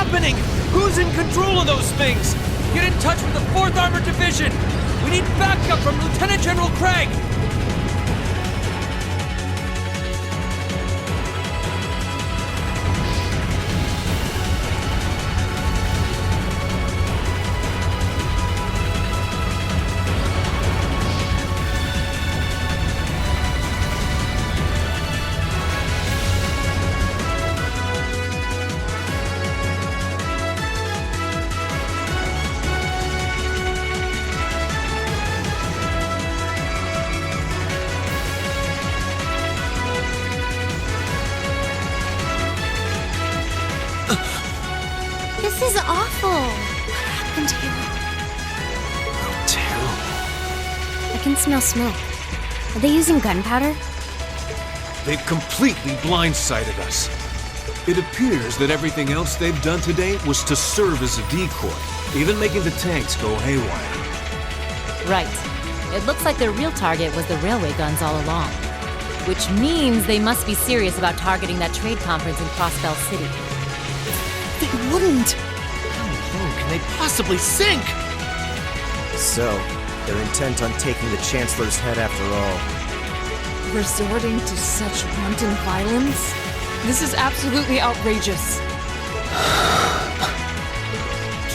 happening? Who's in control of those things? Get in touch with the 4th Armored Division! We need backup from Lieutenant General Craig! This is awful. What happened here? Oh, terrible. I can smell smoke. Are they using gunpowder? They've completely blindsided us. It appears that everything else they've done today was to serve as a decoy, even making the tanks go haywire. Right. It looks like their real target was the railway guns all along. Which means they must be serious about targeting that trade conference in Crossbell City. They wouldn't! How low can they possibly sink? So, they're intent on taking the Chancellor's head after all. Resorting to such wanton violence? This is absolutely outrageous.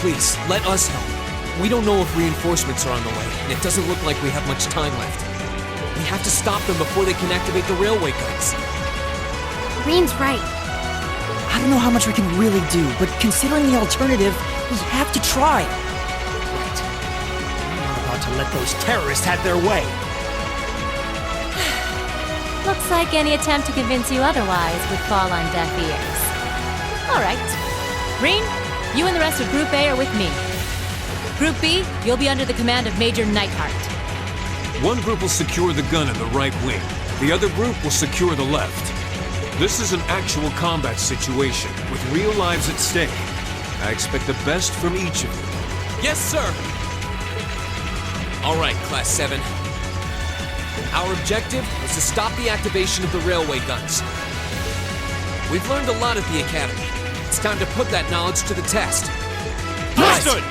Please, let us help. We don't know if reinforcements are on the way, and it doesn't look like we have much time left. We have to stop them before they can activate the railway guns. Rean's right. I don't know how much we can really do, but considering the alternative, we have to try. Right. We're not about to let those terrorists have their way. Looks like any attempt to convince you otherwise would fall on deaf ears. All right. Rean, you and the rest of Group A are with me. Group B, you'll be under the command of Major Neidhart. One group will secure the gun in the right wing. The other group will secure the left. This is an actual combat situation, with real lives at stake. I expect the best from each of you. Yes, sir! All right, Class 7. Our objective is to stop the activation of the railway guns. We've learned a lot at the Academy. It's time to put that knowledge to the test. Understood!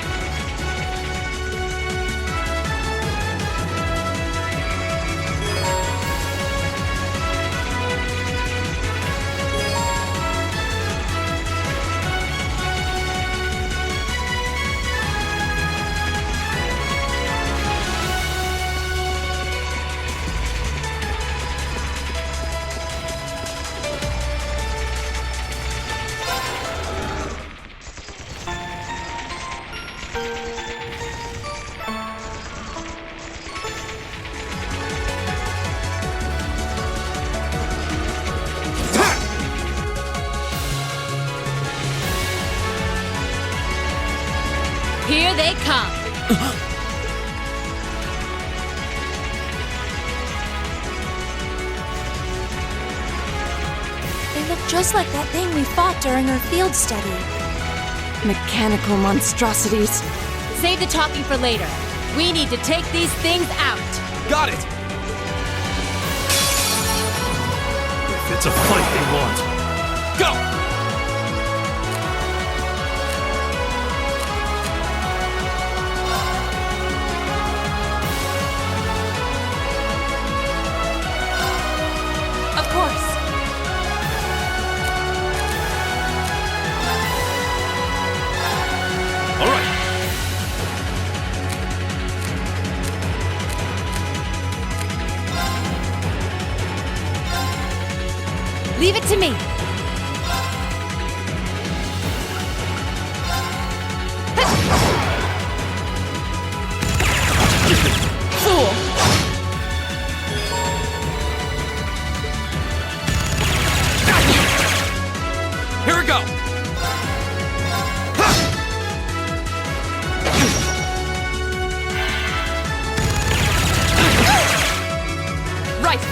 Here they come! They look just like that thing we fought during our field study. Mechanical monstrosities. Save the talking for later. We need to take these things out. Got it! If it's a fight they want. Go! Of course. All right. Leave it to me. Fool! Here we go! Right!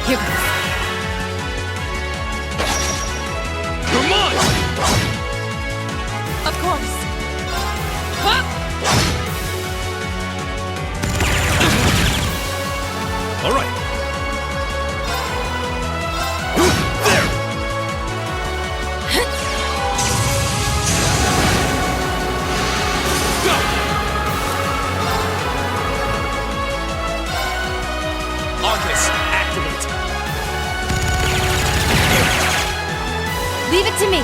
Here goes. Come on! Of course. Huh? All right. Leave it to me.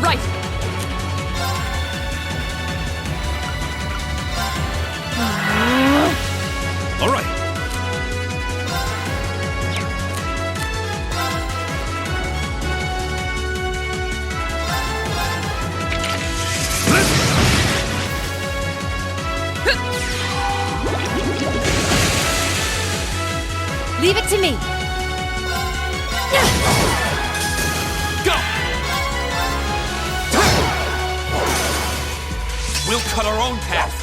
Right. All right. Leave it to me. Go! We'll cut our own path.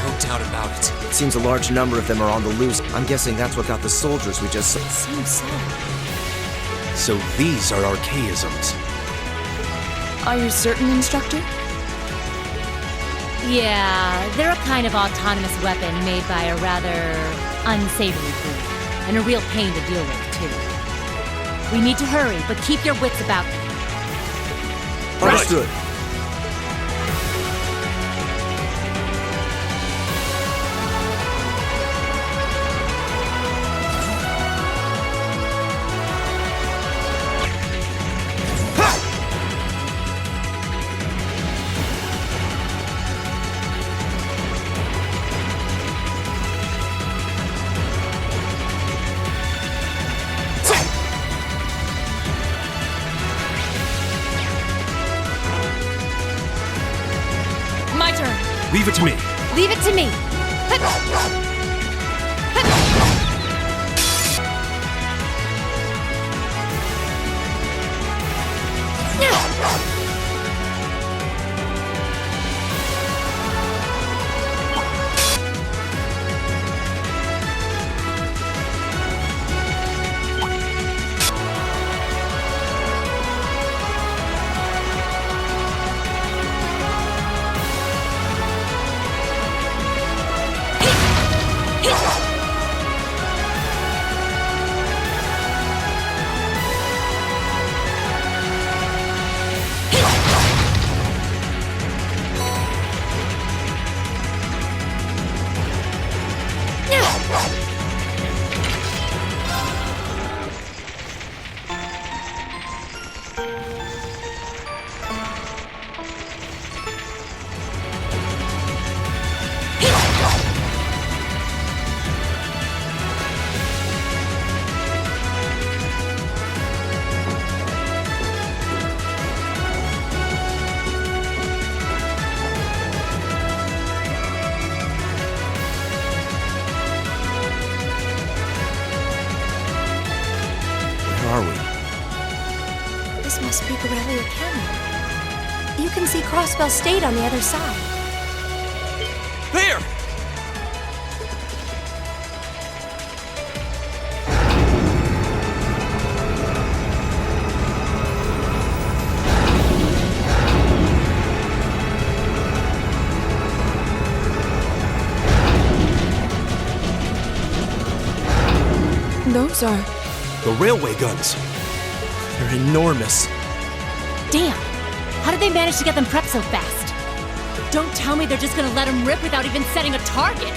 No doubt about it. It seems a large number of them are on the loose. I'm guessing that's what got the soldiers we just saw. Seems so. So these are archaisms. Are you certain, Instructor? Yeah, they're a kind of autonomous weapon made by a rather unsavory group, and a real pain to deal with, too. We need to hurry, but keep your wits about you. Understood. My turn. Leave it to me. Leave it to me. This must be Corellia Academy. You can see Crossbell State on the other side. There! Those are... The railway guns. They're enormous. Damn! How did they manage to get them prepped so fast? Don't tell me they're just gonna let them rip without even setting a target!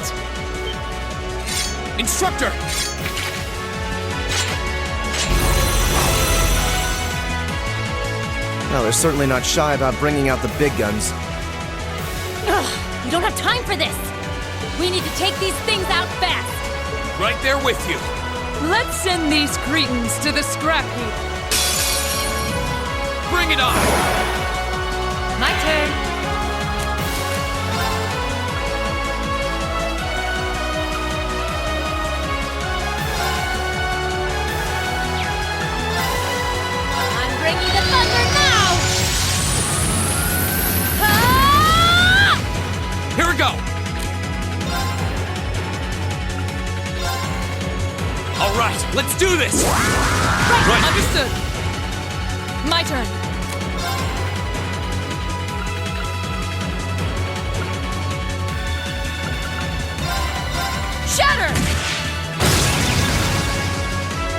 Instructor! Well, they're certainly not shy about bringing out the big guns. Ugh! We don't have time for this! We need to take these things out fast! Right there with you. Let's send these cretins to the scrap heap. Bring it on! My turn. I'm bringing the thunder now! Ah! Here we go! All right, let's do this! Right. Understood. My turn. Shatter!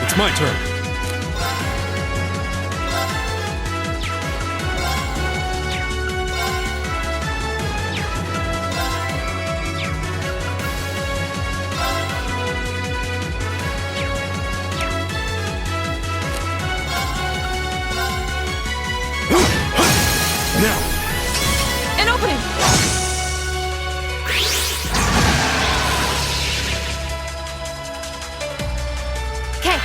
It's my turn. Now! An opening! Okay.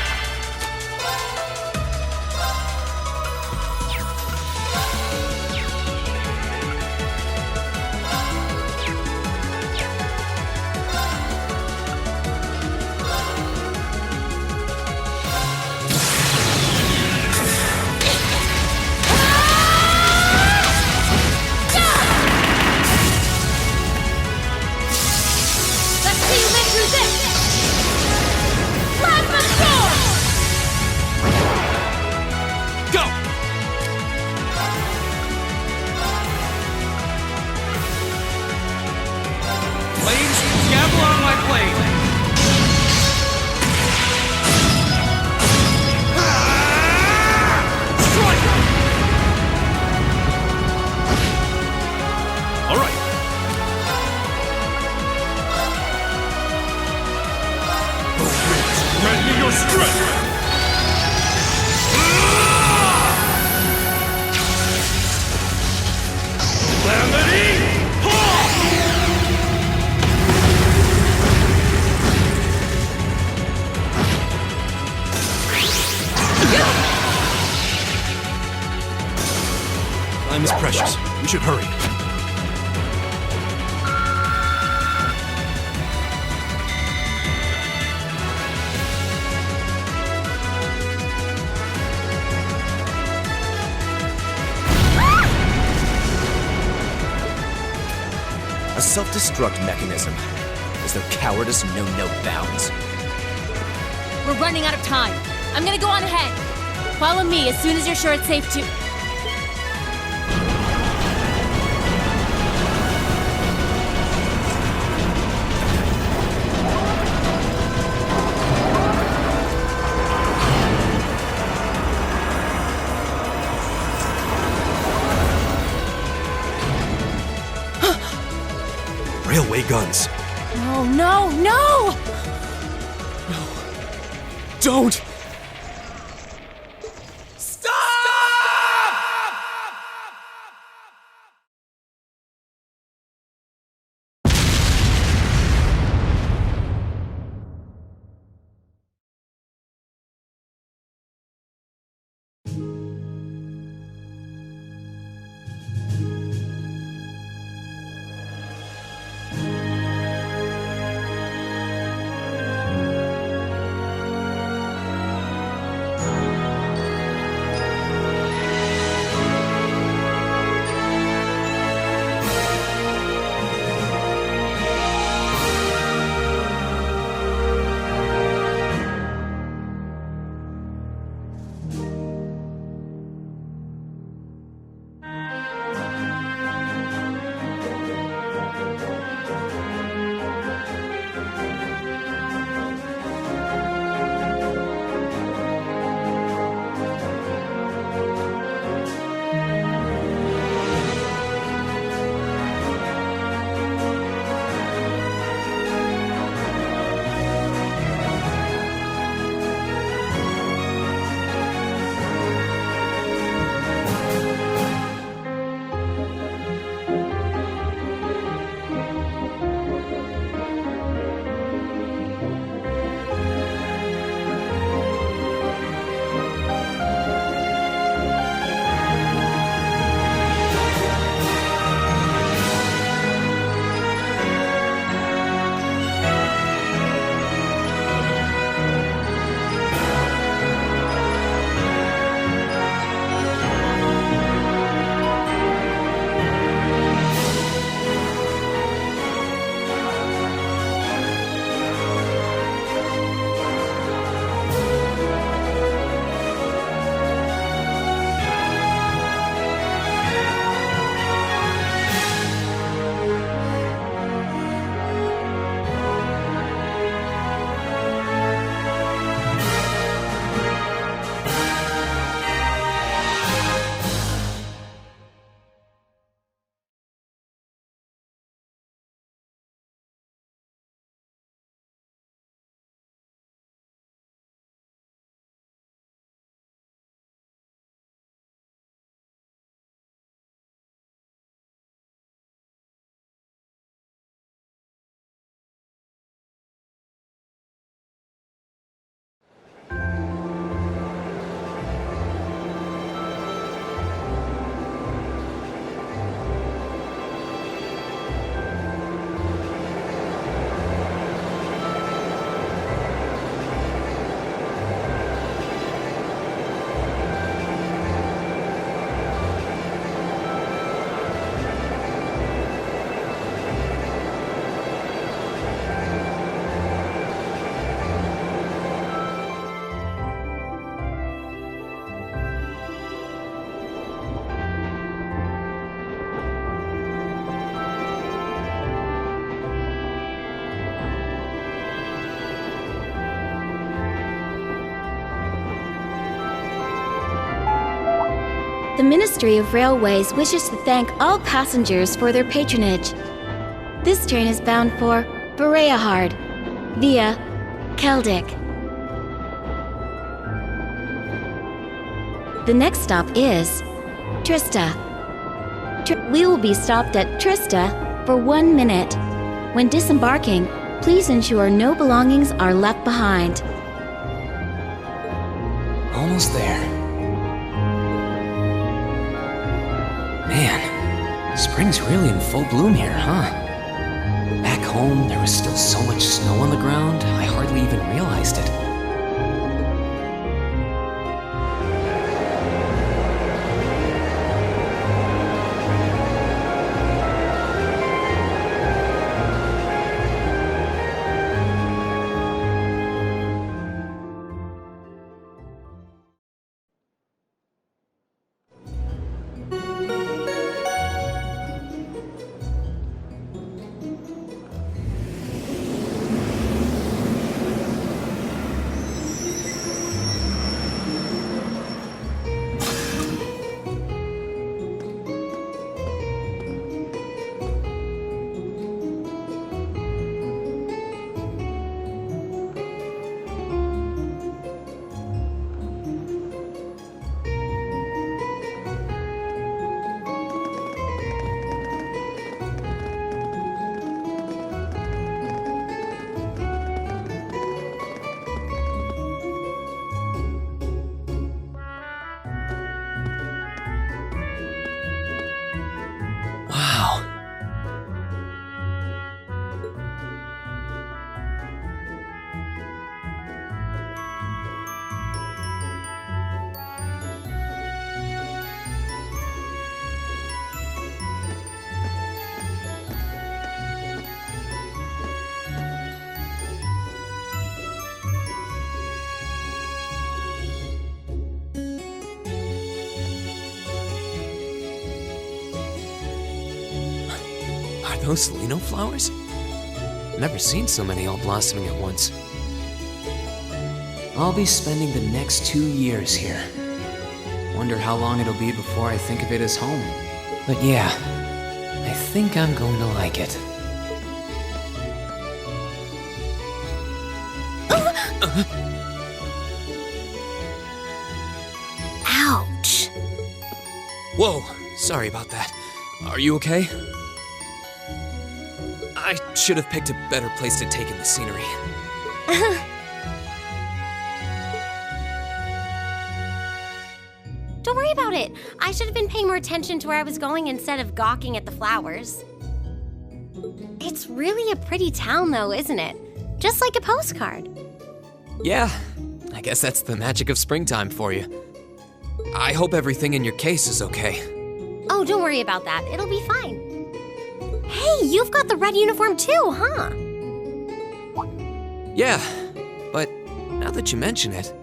Let's see you live through this! Plasma Storm! Go! Flames, gavel on my blade! Strike! All right. Grant me your strength! Calamity! Time is precious. We should hurry. A self-destruct mechanism. As though cowardice know no bounds. We're running out of time. I'm gonna go on ahead. Follow me as soon as you're sure it's safe to... Railway guns. No, no, no! Don't! The Ministry of Railways wishes to thank all passengers for their patronage. This train is bound for Bereahard via Keldic. The next stop is Trista. We will be stopped at Trista for 1 minute. When disembarking, please ensure no belongings are left behind. Almost there. Man, spring's really in full bloom here, huh? Back home, there was still so much snow on the ground, I hardly even realized it. Are those Lino flowers? Never seen so many all blossoming at once. I'll be spending the next 2 years here. Wonder how long it'll be before I think of it as home. But yeah, I think I'm going to like it. Ouch. Whoa, sorry about that. Are you okay? I should have picked a better place to take in the scenery. Don't worry about it. I should have been paying more attention to where I was going instead of gawking at the flowers. It's really a pretty town, though, isn't it? Just like a postcard. Yeah, I guess that's the magic of springtime for you. I hope everything in your case is okay. Oh, don't worry about that. It'll be fine. Hey, you've got the red uniform too, huh? Yeah, but now that you mention it,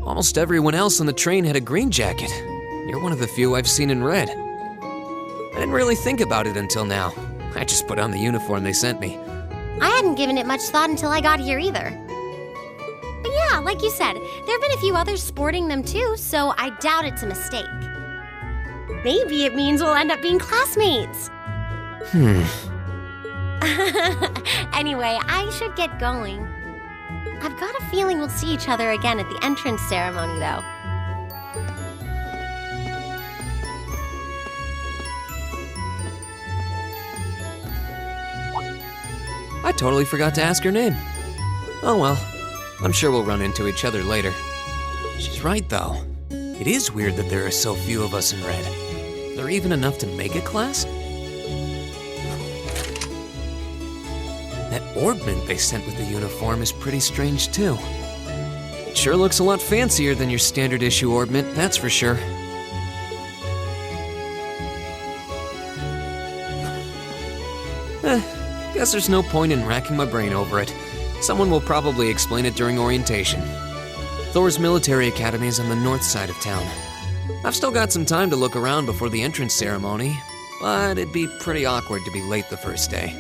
almost everyone else on the train had a green jacket. You're one of the few I've seen in red. I didn't really think about it until now. I just put on the uniform they sent me. I hadn't given it much thought until I got here either. But yeah, like you said, there have been a few others sporting them too, so I doubt it's a mistake. Maybe it means we'll end up being classmates. Anyway, I should get going. I've got a feeling we'll see each other again at the entrance ceremony, though. I totally forgot to ask her name. Oh well, I'm sure we'll run into each other later. She's right, though. It is weird that there are so few of us in red. There even enough to make a class? That orbment they sent with the uniform is pretty strange, too. It sure looks a lot fancier than your standard issue orbment, that's for sure. Guess there's no point in racking my brain over it. Someone will probably explain it during orientation. Thors Military Academy is on the north side of town. I've still got some time to look around before the entrance ceremony, but it'd be pretty awkward to be late the first day.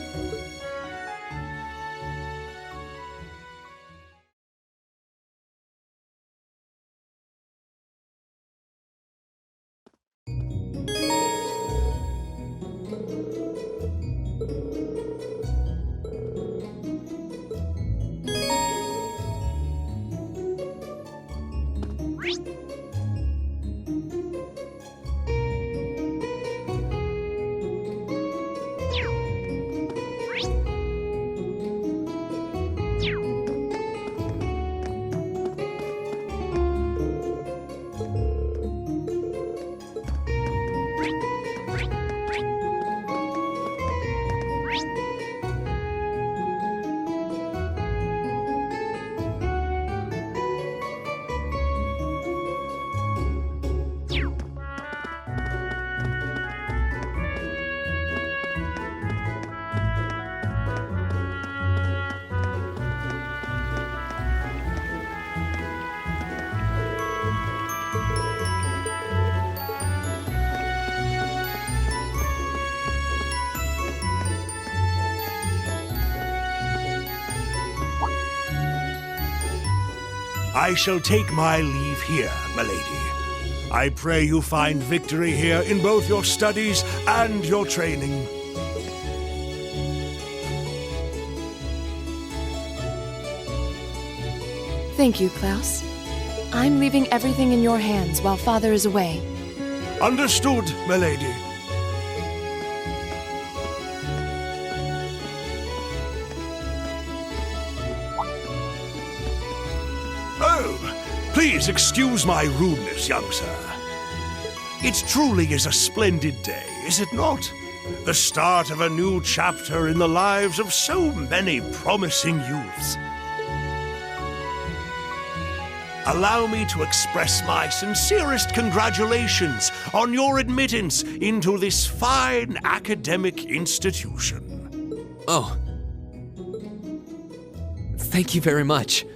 I shall take my leave here, milady. I pray you find victory here in both your studies and your training. Thank you, Klaus. I'm leaving everything in your hands while Father is away. Understood, milady. Oh, please excuse my rudeness, young sir. It truly is a splendid day, is it not? The start of a new chapter in the lives of so many promising youths. Allow me to express my sincerest congratulations on your admittance into this fine academic institution. Oh. Thank you very much.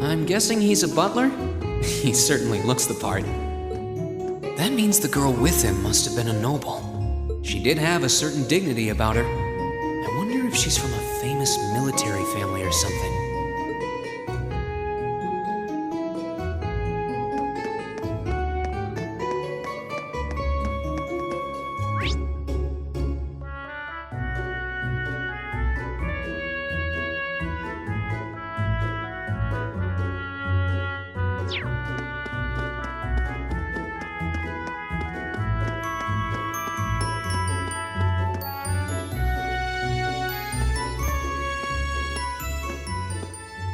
I'm guessing he's a butler? He certainly looks the part. That means the girl with him must have been a noble. She did have a certain dignity about her. I wonder if she's from a famous military family or something.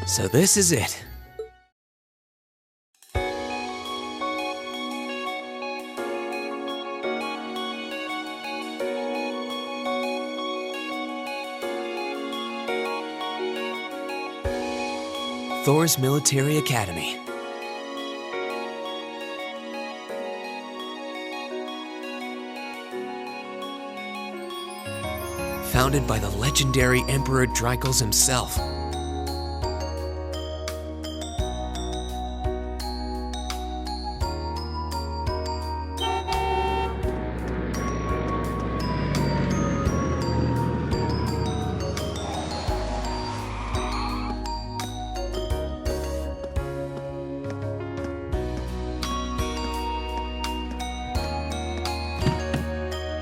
So this is it. Thors Military Academy. Founded by the legendary Emperor Dreichels himself.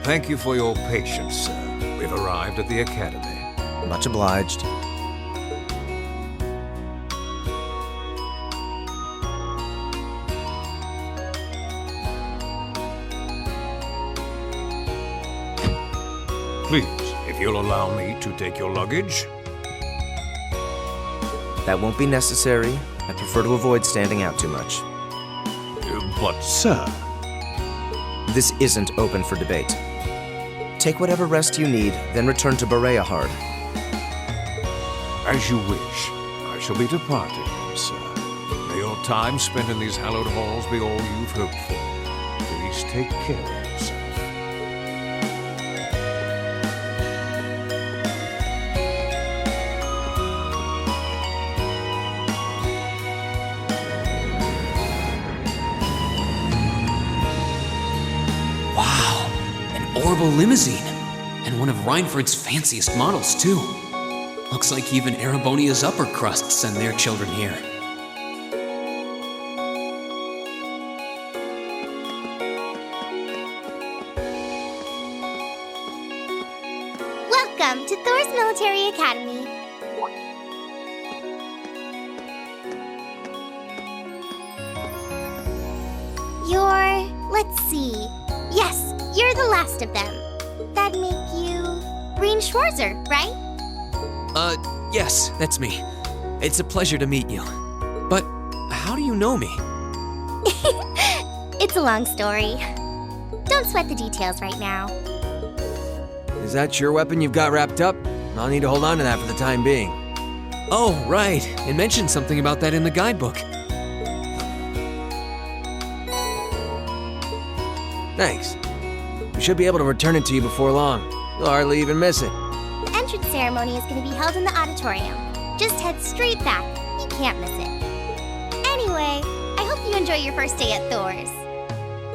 Thank you for your patience, sir. We've arrived at the Academy. Much obliged. Please, if you'll allow me to take your luggage. That won't be necessary. I prefer to avoid standing out too much. But, sir... This isn't open for debate. Take whatever rest you need, then return to Bereahard. As you wish. I shall be departing, sir. May your time spent in these hallowed halls be all you've hoped for. Please take care of yourself. Orbital limousine, and one of Reinford's fanciest models, too. Looks like even Erebonia's upper crust send their children here. Welcome to Thors Military Academy. Let's see. Yes, you're the last of them. That'd make you Rean Schwarzer, right? Yes, that's me. It's a pleasure to meet you. But how do you know me? It's a long story. Don't sweat the details right now. Is that your weapon you've got wrapped up? I'll need to hold on to that for the time being. Oh, right. It mentioned something about that in the guidebook. Thanks. We should be able to return it to you before long. You'll hardly even miss it. The entrance ceremony is going to be held in the auditorium. Just head straight back. You can't miss it. Anyway, I hope you enjoy your first day at Thors.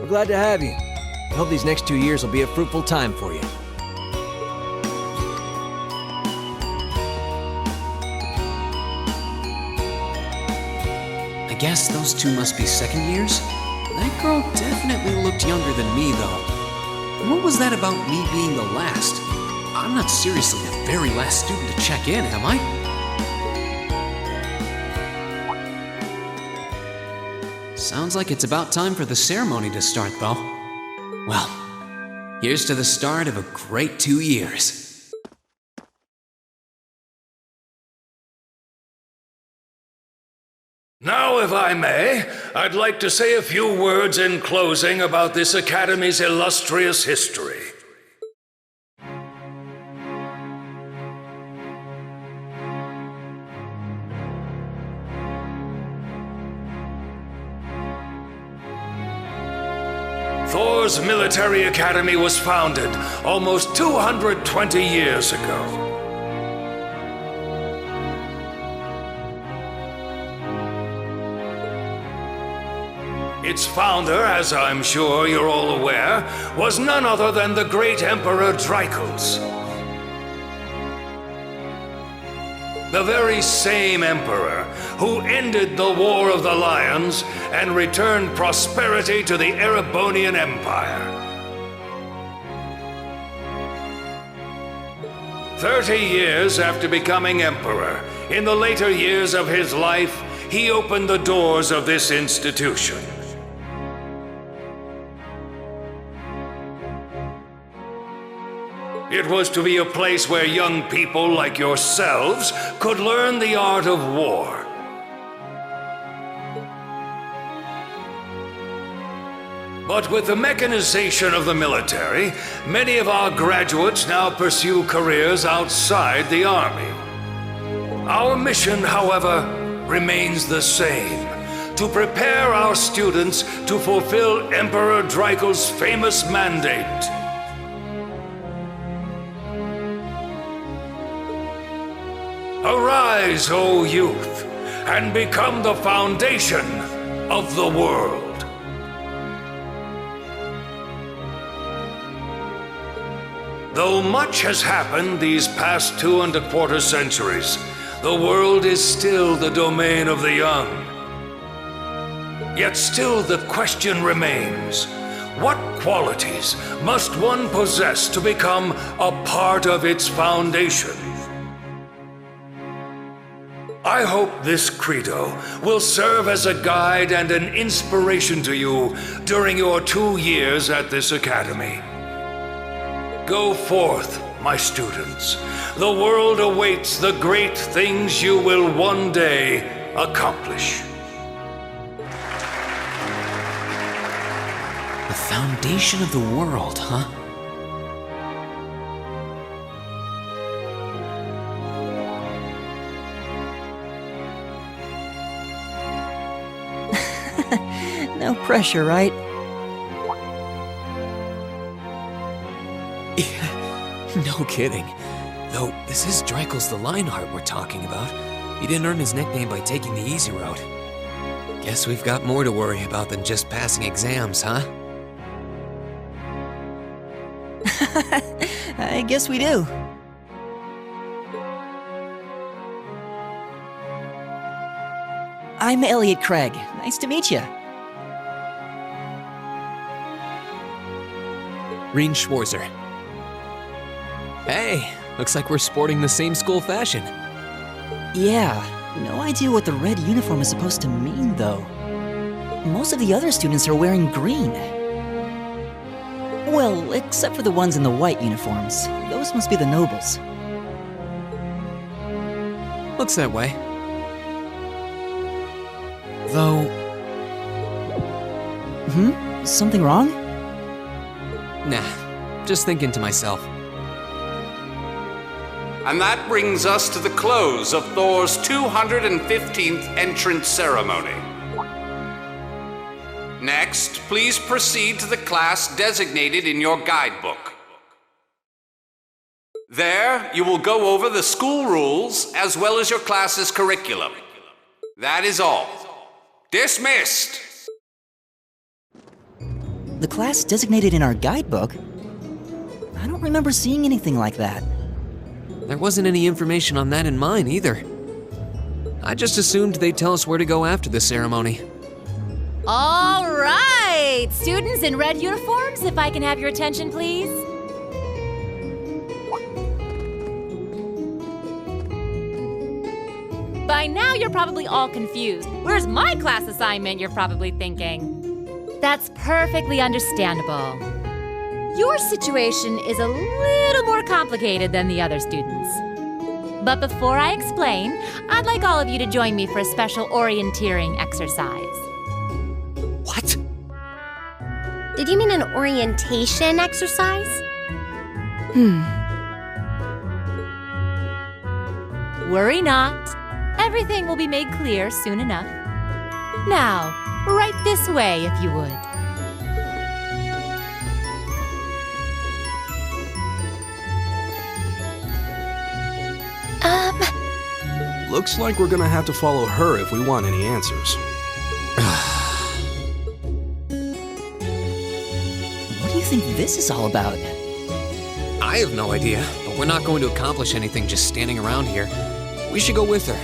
We're glad to have you. I hope these next 2 years will be a fruitful time for you. I guess those two must be second years? That girl definitely looked younger than me, though. And what was that about me being the last? I'm not seriously the very last student to check in, am I? Sounds like it's about time for the ceremony to start, though. Well, here's to the start of a great 2 years. Now, if I may, I'd like to say a few words in closing about this Academy's illustrious history. Thors Military Academy was founded almost 220 years ago. Its founder, as I'm sure you're all aware, was none other than the great Emperor Drykles. The very same emperor who ended the War of the Lions and returned prosperity to the Erebonian Empire. 30 years after becoming emperor, in the later years of his life, he opened the doors of this institution. It was to be a place where young people like yourselves could learn the art of war. But with the mechanization of the military, many of our graduates now pursue careers outside the army. Our mission, however, remains the same: to prepare our students to fulfill Emperor Drykles' famous mandate. Arise, O youth, and become the foundation of the world. Though much has happened these past 2¼ centuries, the world is still the domain of the young. Yet still the question remains: what qualities must one possess to become a part of its foundation? I hope this credo will serve as a guide and an inspiration to you during your 2 years at this academy. Go forth, my students. The world awaits the great things you will one day accomplish. The foundation of the world, huh? No pressure, right? No kidding. Though, this is Drykles the Lionheart we're talking about. He didn't earn his nickname by taking the easy route. Guess we've got more to worry about than just passing exams, huh? I guess we do. I'm Elliot Craig. Nice to meet you. Rean Schwarzer. Hey, looks like we're sporting the same school fashion. Yeah, no idea what the red uniform is supposed to mean, though. Most of the other students are wearing green. Well, except for the ones in the white uniforms. Those must be the nobles. Looks that way. Though... Something wrong? Nah, just thinking to myself. And that brings us to the close of Thor's 215th entrance ceremony. Next, please proceed to the class designated in your guidebook. There, you will go over the school rules as well as your class's curriculum. That is all. Dismissed! The class designated in our guidebook? I don't remember seeing anything like that. There wasn't any information on that in mine either. I just assumed they'd tell us where to go after the ceremony. All right! Students in red uniforms, if I can have your attention, please. By now, you're probably all confused. Where's my class assignment, you're probably thinking. That's perfectly understandable. Your situation is a little more complicated than the other students. But before I explain, I'd like all of you to join me for a special orienteering exercise. What? Did you mean an orientation exercise? Worry not. Everything will be made clear soon enough. Now, right this way, if you would. Looks like we're gonna have to follow her if we want any answers. What do you think this is all about? I have no idea, but we're not going to accomplish anything just standing around here. We should go with her.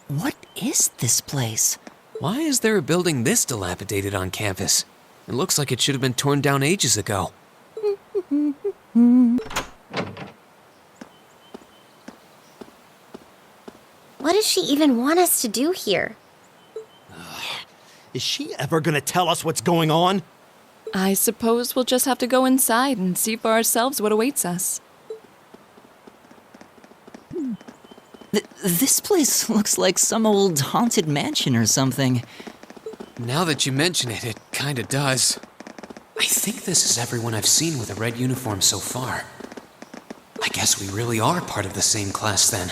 What is this place? Why is there a building this dilapidated on campus? It looks like it should have been torn down ages ago. What does she even want us to do here? Is she ever gonna tell us what's going on? I suppose we'll just have to go inside and see for ourselves what awaits us. This place looks like some old haunted mansion or something. Now that you mention it, it kinda does. I think this is everyone I've seen with a red uniform so far. I guess we really are part of the same class then.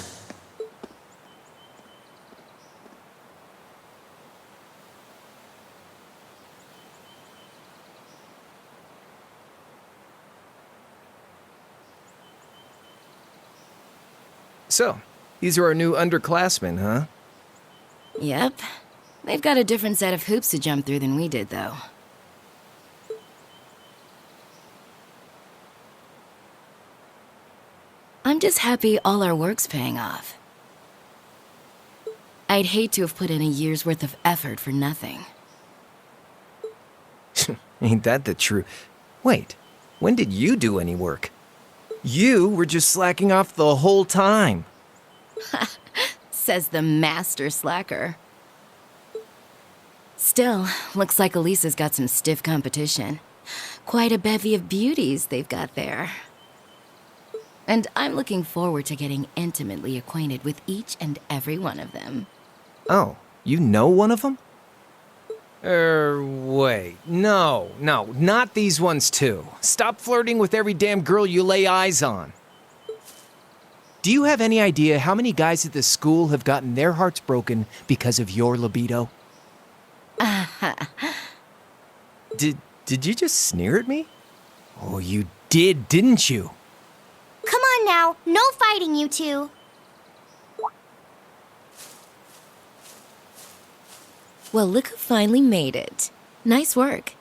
So, these are our new underclassmen, huh? Yep. They've got a different set of hoops to jump through than we did, though. I'm just happy all our work's paying off. I'd hate to have put in a year's worth of effort for nothing. Ain't that the truth? Wait, when did you do any work? You were just slacking off the whole time. Says the master slacker. Still, looks like Elisa's got some stiff competition. Quite a bevy of beauties they've got there. And I'm looking forward to getting intimately acquainted with each and every one of them. Oh, you know one of them? Wait. No, not these ones too. Stop flirting with every damn girl you lay eyes on. Do you have any idea how many guys at this school have gotten their hearts broken because of your libido? Did you just sneer at me? Oh, you did, didn't you? Come on now, no fighting, you two. Well, look who finally made it. Nice work.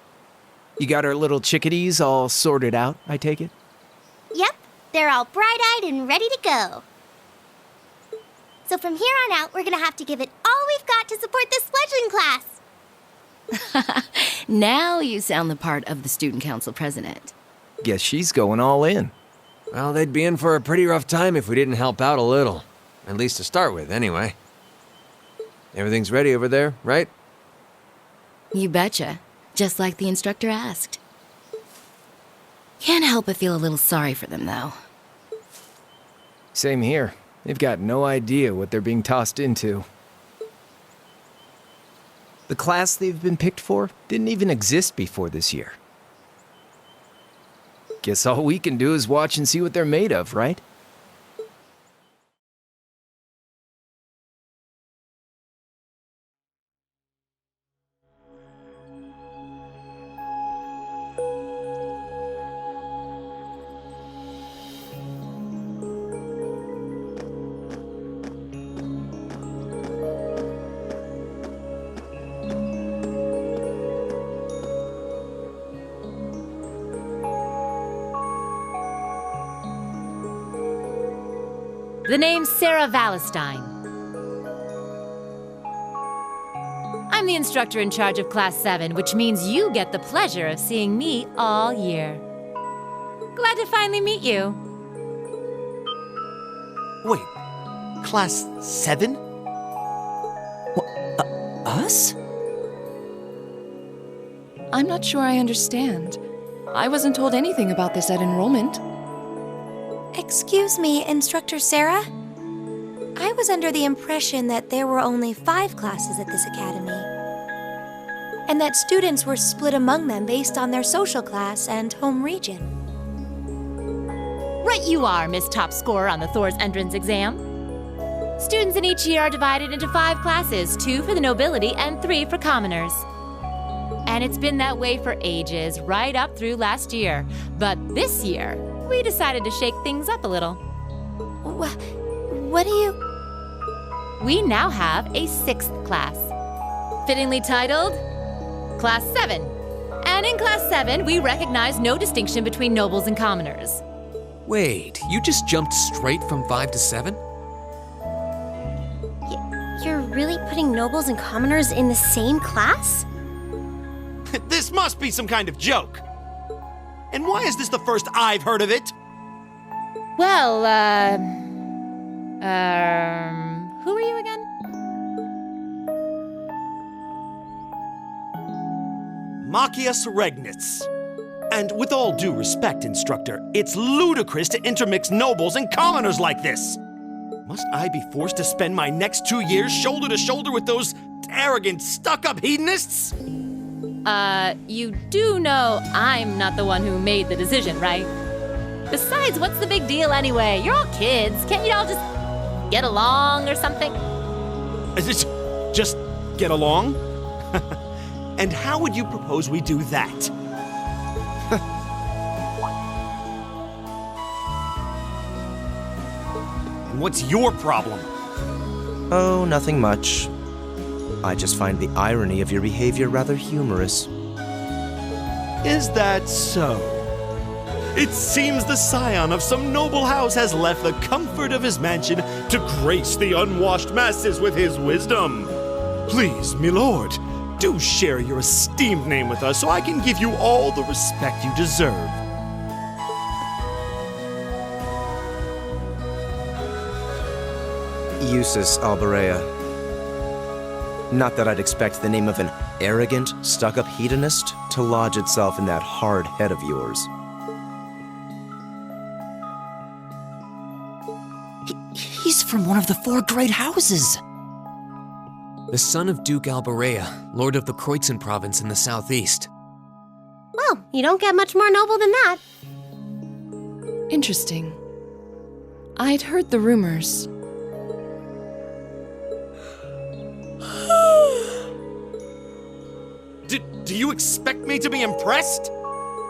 You got our little chickadees all sorted out, I take it? Yep, they're all bright-eyed and ready to go. So from here on out, we're gonna have to give it all we've got to support this fledgling class. Now you sound the part of the student council president. Guess she's going all in. Well, they'd be in for a pretty rough time if we didn't help out a little. At least to start with, anyway. Everything's ready over there, right? You betcha. Just like the instructor asked. Can't help but feel a little sorry for them, though. Same here. They've got no idea what they're being tossed into. The class they've been picked for didn't even exist before this year. Guess all we can do is watch and see what they're made of, right? The name's Sarah Valestine. I'm the instructor in charge of Class 7, which means you get the pleasure of seeing me all year. Glad to finally meet you. Wait, Class 7? Us? I'm not sure I understand. I wasn't told anything about this at enrollment. Excuse me, Instructor Sarah? I was under the impression that there were only 5 classes at this academy, and that students were split among them based on their social class and home region. Right you are, Miss Top Scorer on the Thors entrance exam. Students in each year are divided into 5 classes, 2 for the nobility and 3 for commoners. And it's been that way for ages, right up through last year. But this year, we decided to shake things up a little. What do you... We now have a 6th class, fittingly titled Class 7. And in Class 7, we recognize no distinction between nobles and commoners. Wait, you just jumped straight from 5 to 7? You're really putting nobles and commoners in the same class? This must be some kind of joke. And why is this the first I've heard of it? Well, who are you again? Machias Regnitz. And with all due respect, Instructor, it's ludicrous to intermix nobles and commoners like this. Must I be forced to spend my next 2 years shoulder to shoulder with those arrogant, stuck-up hedonists? You do know I'm not the one who made the decision, right? Besides, what's the big deal anyway? You're all kids. Can't you all just get along or something? Just get along? And how would you propose we do that? And what's your problem? Oh, nothing much. I just find the irony of your behavior rather humorous. Is that so? It seems the scion of some noble house has left the comfort of his mansion to grace the unwashed masses with his wisdom. Please, milord, do share your esteemed name with us so I can give you all the respect you deserve. Jusis Albarea. Not that I'd expect the name of an arrogant, stuck-up hedonist to lodge itself in that hard head of yours. He's from one of the 4 great houses. The son of Duke Albarea, lord of the Kreuger province in the southeast. Well, you don't get much more noble than that. Interesting. I'd heard the rumors. Do you expect me to be impressed?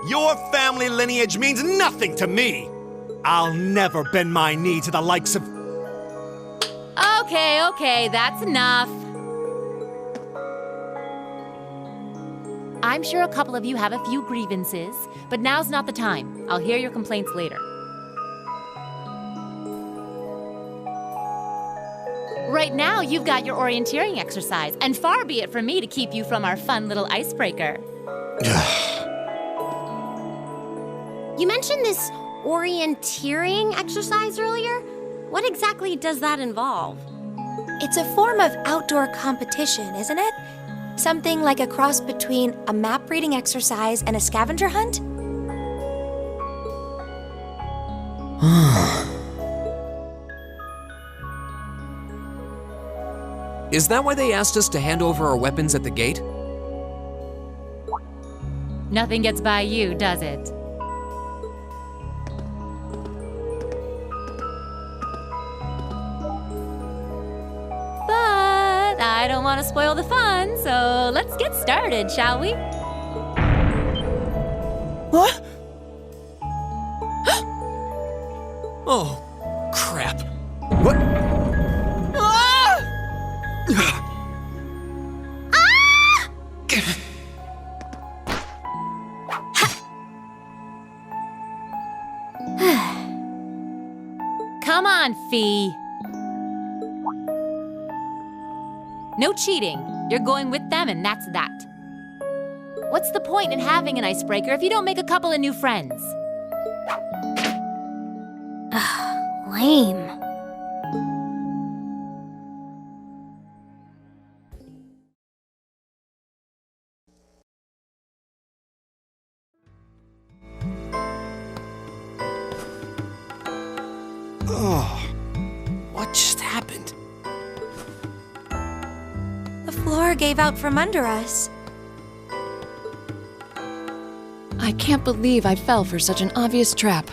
Your family lineage means nothing to me. I'll never bend my knee to the likes of... Okay, that's enough. I'm sure a couple of you have a few grievances, but now's not the time. I'll hear your complaints later. Right now, you've got your orienteering exercise, and far be it from me to keep you from our fun little icebreaker. You mentioned this orienteering exercise earlier. What exactly does that involve? It's a form of outdoor competition, isn't it? Something like a cross between a map-reading exercise and a scavenger hunt? Is that why they asked us to hand over our weapons at the gate? Nothing gets by you, does it? But I don't want to spoil the fun, so let's get started, shall we? What? Oh, crap. What? Come on, Fee. No cheating. You're going with them, and that's that. What's the point in having an icebreaker if you don't make a couple of new friends? Lame. Oh, what just happened? The floor gave out from under us. I can't believe I fell for such an obvious trap.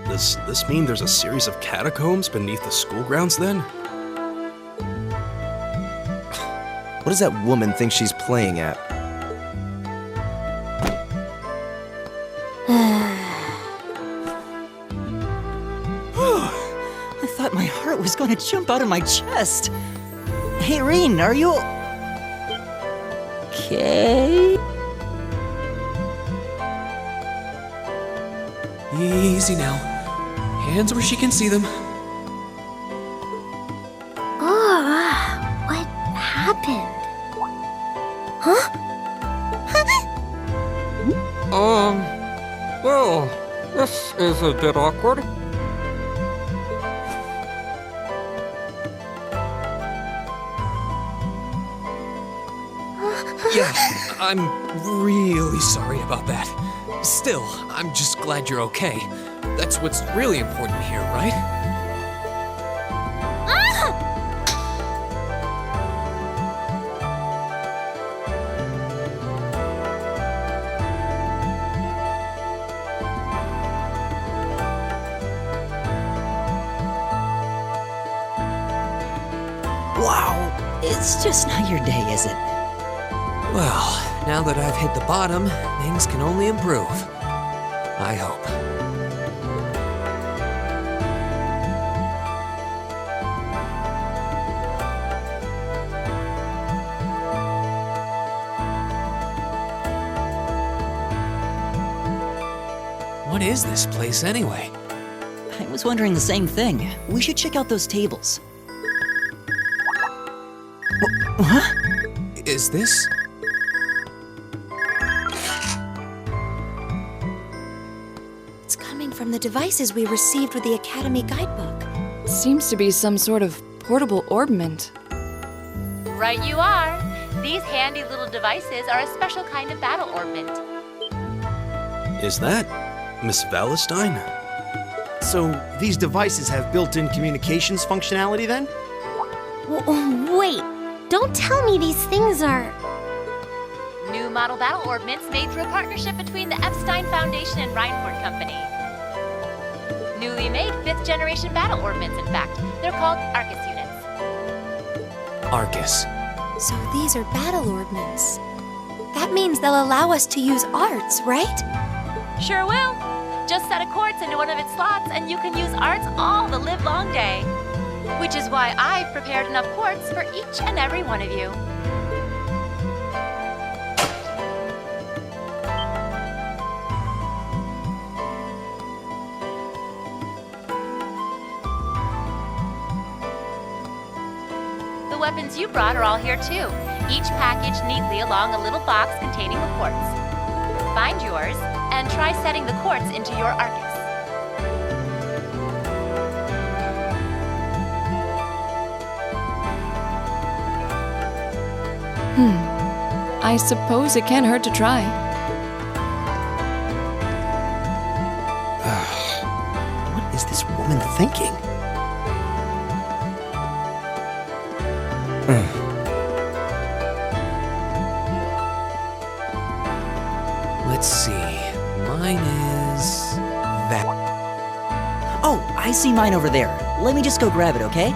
Does this mean there's a series of catacombs beneath the school grounds then? What does that woman think she's playing at? I thought my heart was going to jump out of my chest. Hey, Rean, are you... okay? Easy now. Hands where she can see them. What happened? Huh? Well, this is a bit awkward. Yeah, I'm really sorry about that. Still, I'm just glad you're okay. That's what's really important here, right? Wow, it's just not your day, is it? Well, now that I've hit the bottom, things can only improve. I hope. What is this place anyway? I was wondering the same thing. We should check out those tables. What? Is this? It's coming from the devices we received with the Academy guidebook. Seems to be some sort of portable orbment. Right you are. These handy little devices are a special kind of battle orbment. Is that Miss Valestine? So, these devices have built-in communications functionality then? Wait, don't tell me these things are... New model battle orbments made through a partnership between the Epstein Foundation and Reinhorn Company. Newly made 5th generation battle orbments, in fact. They're called Arcus units. Arcus. So these are battle orbments. That means they'll allow us to use arts, right? Sure will. Just set a quartz into one of its slots and you can use arts all the livelong day. Which is why I've prepared enough quartz for each and every one of you. The weapons you brought are all here too, each packaged neatly along a little box containing the quartz. Find yours, and try setting the quartz into your Arcus. I suppose it can't hurt to try. What is this woman thinking? Let's see. Mine is... that. Oh, I see mine over there. Let me just go grab it, okay?